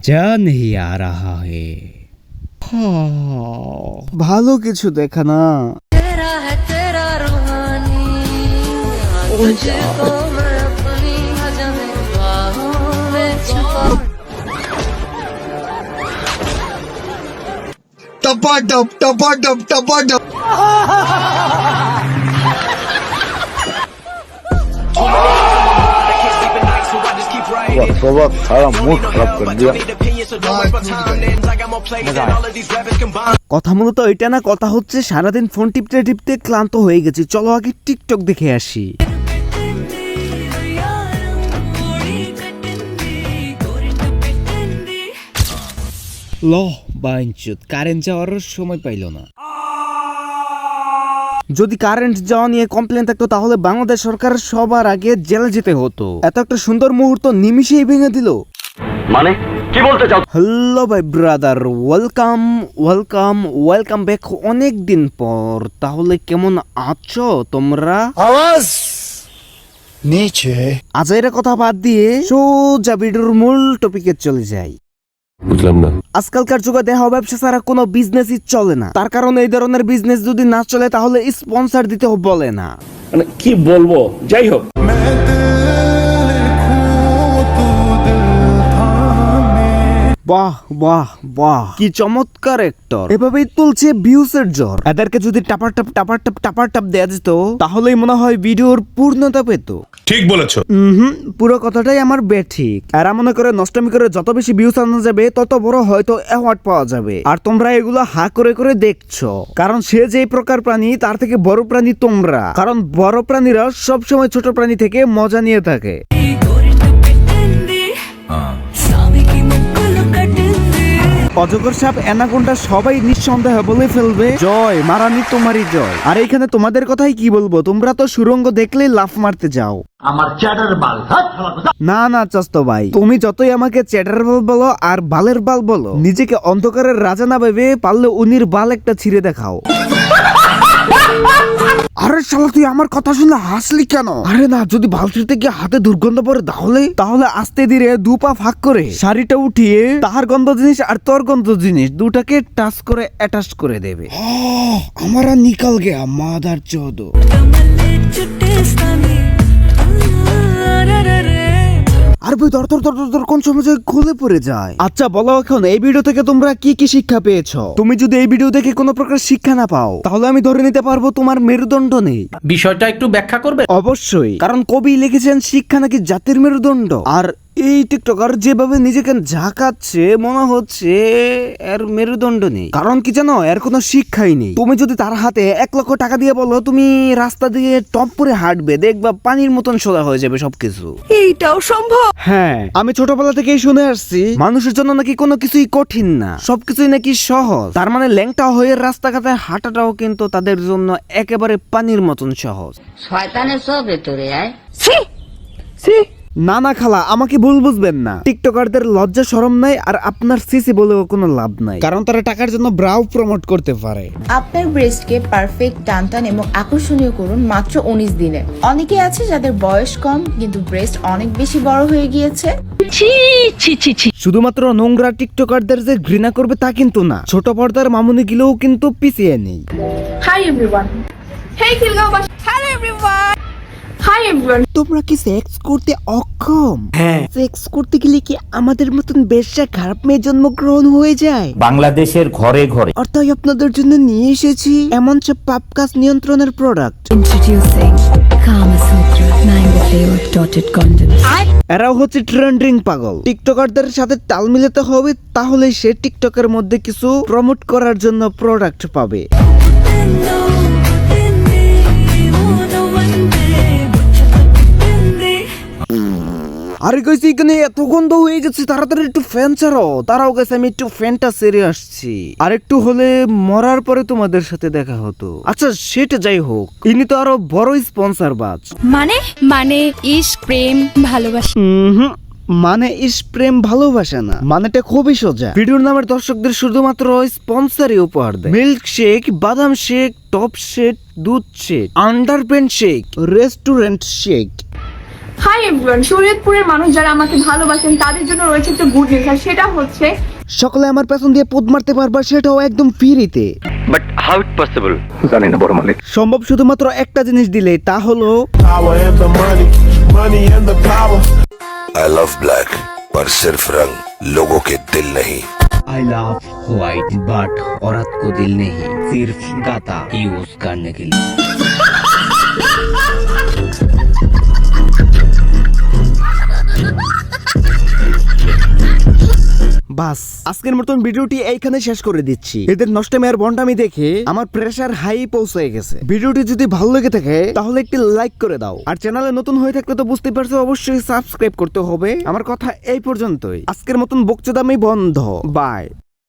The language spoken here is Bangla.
मजा नहीं आ रहा है। ভালো কিছু দেখা না। टपाटप टपाटप टपाटप। सारा मूड खराब कर दिया। কথা মূলত এটা না, কথা হচ্ছে সারাদিন ফোন টিপতে টিপতে ক্লান্ত হয়ে গেছি, চলো আগে টিকটক দেখে আসি। ল বাইনচুত, কারেন্ট যাওয়ার সময় পাইল না। যদি কারেন্ট যাওয়া নিয়ে কমপ্লেন থাকতো তাহলে বাংলাদেশ সরকার সবার আগে জেলে যেতে হতো। এত একটা সুন্দর মুহূর্ত নিমিশেই ভেঙে দিল। মানে কি বলতে চাও? হ্যালো ভাই brother, welcome welcome welcome back অনেক দিন পর। তাহলে কেমন আছো তোমরা? आवाज नीचे। আজের কথা বাদ দিয়ে সোজা ভিডিওর মূল টপিকে চলে যাই। বুঝলাম না। আজকালকার যুগে দেহ ব্যবসা ছাড়া কোনো বিজনেসই চলে না। তার কারণে এই ধরনের বিজনেস যদি না চলে তাহলে স্পন্সর দিতে বলে না। মানে কি বলবো, যাই হোক। বাহ বাহ বাহ, কি চমৎকার অ্যাক্টর। এভাবেই তুলছে ভিউসের জ্বর। এদেরকে যদি টাপার টাপ দেয়া যেত তাহলেই মনে হয় ভিডিওর পূর্ণতা পেত। ঠিক বলেছো। পুরো কথাটাই আমার বেঠিক। এরা মনে করে নষ্টমি করে যত বেশি ভিউস আনা যাবে তত বড় হয়তো অ্যাওয়ার্ড পাওয়া যাবে। আর তোমরা এগুলো হা করে করে দেখছো, কারণ সে যে প্রকার প্রাণী তার থেকে বড় প্রাণী তোমরা। কারণ বড় প্রাণীরা সবসময় ছোট প্রাণী থেকে মজা নিয়ে থাকে। অজগর সাপ, অ্যানাকোন্ডা সবাই নিঃসন্দেহে বলে ফেলবে জয় মারানি তোমারই জয়। আর এইখানে তোমাদের কথাই কি বলবো, তোমরা তো সুরঙ্গ দেখলেই লাফ মারতে যাও। আমার চ্যাটার বাল। না না চাস্তো ভাই, তুমি যতই আমাকে চ্যাটার বাল বলো আর বালের বাল বলো, নিজেকে অন্ধকারের রাজা না ভেবে পারলে উনির বাল একটা ছিঁড়ে দেখাও। আরে শালা তুই আমার কথা শুনে হাসলি কেন? আরে না, যদি বাল ছিঁড়তে গিয়ে হাতে দুর্গন্ধ পড়ে তাহলে আস্তে ধীরে দু পা ফাঁক করে শাড়িটা উঠিয়ে তাহার গন্ধ জিনিস আর তোর গন্ধ জিনিস দুটাকে টাচ করে অ্যাটাচ করে দেবে। हमारा निकल गया मादर चौदो। আর বই দর কোন সময় খুলে পড়ে যায়। আচ্ছা বলো, এখন এই ভিডিও থেকে তোমরা কি কি শিক্ষা পেয়েছো? তুমি যদি এই ভিডিও দেখে কোনো প্রকার শিক্ষা না পাও তাহলে আমি ধরে নিতে পারবো তোমার মেরুদণ্ড নেই। বিষয়টা একটু ব্যাখ্যা করবে? অবশ্যই, কারণ কবি লিখেছেন শিক্ষা নাকি জাতির মেরুদণ্ড। আর এই টিকটকার যেভাবে নিজেকে ঝাঁকাচ্ছে মনে হচ্ছে এর মেরুদণ্ড নেই। কারণ কি জানো, এর কোনো শিক্ষাই নেই। তুমি যদি তার হাতে 1 লক্ষ টাকা দিয়ে বলো তুমি রাস্তা দিয়ে টপ করে হাঁটবে, দেখবা পানির মতন সোজা হয়ে যাবে সবকিছু। এইটাও সম্ভব? হ্যাঁ, আমি ছোটবেলা থেকেই শুনে আসছি মানুষের জন্য নাকি কোনো কিছুই কঠিন না, সবকিছুই নাকি সহজ। তার মানে ল্যাংটা হয়ে রাস্তাঘাটে হাঁটাটাও কিন্তু তাদের জন্য একেবারে পানির মতন সহজ। শয়তানের সব ভেতরে আয়। না না খালা, আমাকে ভুল বুঝবেন না। টিকটকারদের লজ্জা শরম নাই, আর আপনার সিসি বলেও কোনো লাভ নাই, কারণ তারা টাকার জন্য ব্রাউ প্রমোট করতে পারে। আপনার ব্রেস্টকে পারফেক্ট টানটান এবং আকর্ষণীয় করুন মাত্র 19 দিনে। অনেকে আছে যাদের বয়স কম কিন্তু ব্রেস্ট অনেক বেশি বড় হয়ে গিয়েছে। শুধুমাত্র নোংরা টিকটকারদের যে ঘৃণা করবে তা কিন্তু না, ছোট পর্দার মামুনি গুলোও কিন্তু পিছিয়ে নেই। হাই এভরিওয়ান, হেই কিলগাওবাস, হ্যালো এভরিওয়ান, হাই এভরিওয়ান। তোমরা কি সেক্স করতে অক্ষম? হ্যাঁ। সেক্স করতে গেলে কি আমাদের মতন বেশ্যা খারাপ মেয়ে জন্মগ্রহণ হয়ে যায়? বাংলাদেশের ঘরে ঘরে। আর তাই আপনাদের জন্য নিয়ে এসেছি এমন সব পাপ কাজ নিয়ন্ত্রণের product. Introducing Kama Sutra Mango Flavored Dotted Condoms. এরাও হচ্ছে ট্রেন্ডিং পাগল। টিকটকারদের সাথে তাল মিলাতে হবে, তাহলে সে টিকটকের মধ্যে কিছু প্রমোট করার জন্য প্রোডাক্ট পাবে। আরে কইছি এখানে এত গন্ধ হয়ে গেছে, তাড়াতাড়ি একটু ফ্যান ছাড়াও। তারাও গেছে, আমি একটু ফ্যানটা সেরে আসছি। আর একটু হলে মরার পরে তোমাদের সাথে দেখা হতো। আচ্ছা সেটা যাই হোক, ইনি তো আরো বড় স্পন্সর বাজ। মানে ইশক প্রেম ভালোবাসা। মানে ইস প্রেম ভালোবাসা না, মানেটা খুবই সোজা। ভিডিওর নামের দর্শকদের শুধুমাত্র স্পন্সরই উপহার দেয়। মিল্ক শেক, বাদাম শেক, টপ শেক, দুধ shake, underpant shake, restaurant shake. Hi everyone, শরীয়তপুরের মানুষ যারা আমাকে ভালোবাসেন তাদের জন্য রয়েছে একটা গুড নিউজ, আর সেটা হচ্ছে সকলে আমার পেছন দিয়ে পোদ মারতে পারবা, সেটাও একদম ফ্রিতে। বাট হাউ ইট পসিবল জানি না বড় মালিক। সম্ভব শুধুমাত্র একটা জিনিস দিলে, তা হলো I love black, पर सिर्फ रंग लोगों के दिल नहीं। आई लव व्हाइट बट औरत को दिल नहीं, सिर्फ गाता यूज करने के लिए। বাস, আজকের মতন ভিডিওটি এইখানে শেষ করে দিচ্ছি। এদের নষ্টমী আর বন্ডামি দেখে আমার প্রেসার হাই পৌঁছে গেছে। ভিডিওটি যদি ভালো লেগে থাকে তাহলে একটি লাইক করে দাও, আর চ্যানেলে নতুন হয়ে থাকলে তো বুঝতে পারছো অবশ্যই সাবস্ক্রাইব করতে হবে। আমার কথা এই পর্যন্তই, আজকের মতন বকচোদামি বন্ধ, বাই।